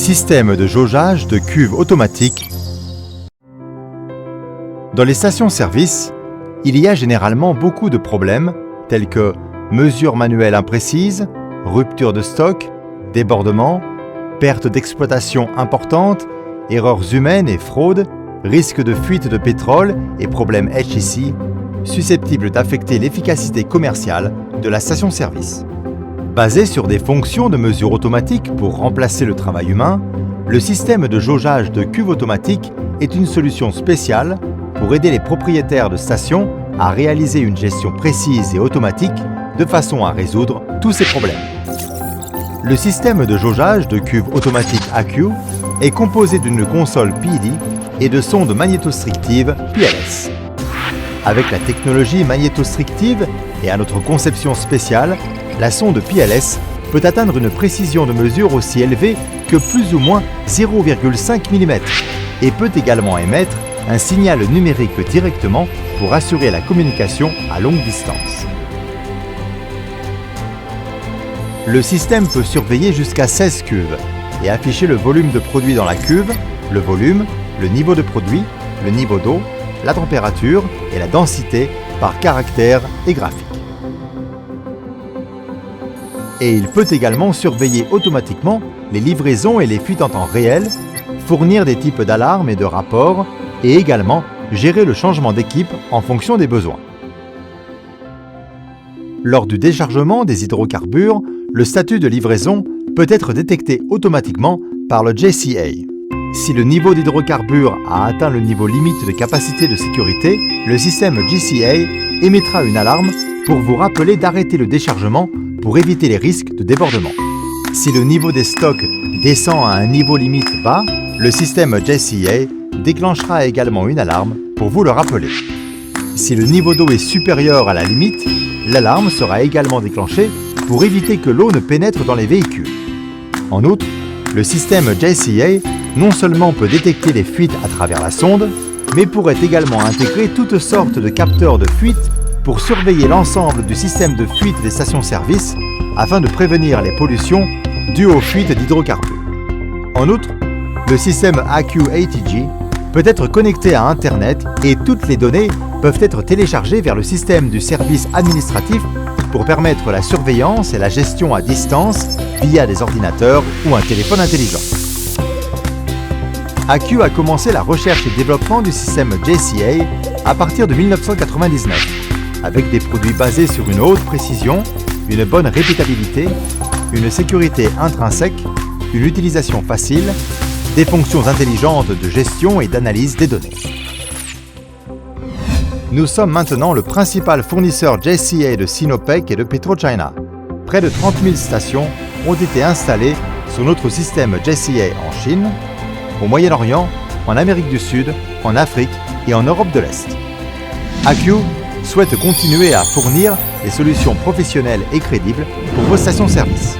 système de jaugeage de cuves automatiques. Dans les stations-service, il y a généralement beaucoup de problèmes tels que mesures manuelles imprécises, rupture de stock, débordements, perte d'exploitation importante, erreurs humaines et fraudes, risque de fuite de pétrole et problèmes HSE susceptibles d'affecter l'efficacité commerciale de la station-service. Basé sur des fonctions de mesure automatique pour remplacer le travail humain, le système de jaugeage de cuves automatiques est une solution spéciale pour aider les propriétaires de stations à réaliser une gestion précise et automatique de façon à résoudre tous ces problèmes. Le système de jaugeage de cuves automatiques ACU est composé d'une console PID et de sondes magnétostrictives PLS. Avec la technologie magnétostrictive et à notre conception spéciale, la sonde PLS peut atteindre une précision de mesure aussi élevée que plus ou moins 0,5 mm et peut également émettre un signal numérique directement pour assurer la communication à longue distance. Le système peut surveiller jusqu'à 16 cuves et afficher le volume de produit dans la cuve, le volume, le niveau de produit, le niveau d'eau, la température et la densité par caractère et graphique. Et il peut également surveiller automatiquement les livraisons et les fuites en temps réel, fournir des types d'alarmes et de rapports, et également gérer le changement d'équipe en fonction des besoins. Lors du déchargement des hydrocarbures, le statut de livraison peut être détecté automatiquement par le JCA. Si le niveau d'hydrocarbures a atteint le niveau limite de capacité de sécurité, le système JCA émettra une alarme pour vous rappeler d'arrêter le déchargement pour éviter les risques de débordement. Si le niveau des stocks descend à un niveau limite bas, le système JCA déclenchera également une alarme pour vous le rappeler. Si le niveau d'eau est supérieur à la limite, l'alarme sera également déclenchée pour éviter que l'eau ne pénètre dans les véhicules. En outre, le système JCA non seulement peut détecter les fuites à travers la sonde, mais pourrait également intégrer toutes sortes de capteurs de fuite pour surveiller l'ensemble du système de fuite des stations-service afin de prévenir les pollutions dues aux fuites d'hydrocarbures. En outre, le système AQ-ATG peut être connecté à Internet et toutes les données peuvent être téléchargées vers le système du service administratif pour permettre la surveillance et la gestion à distance via des ordinateurs ou un téléphone intelligent. AQ a commencé la recherche et développement du système JCA à partir de 1999, avec des produits basés sur une haute précision, une bonne répétabilité, une sécurité intrinsèque, une utilisation facile, des fonctions intelligentes de gestion et d'analyse des données. Nous sommes maintenant le principal fournisseur JCA de Sinopec et de PetroChina. Près de 30 000 stations ont été installées sur notre système JCA en Chine, au Moyen-Orient, en Amérique du Sud, en Afrique et en Europe de l'Est. AQ souhaite continuer à fournir des solutions professionnelles et crédibles pour vos stations-service.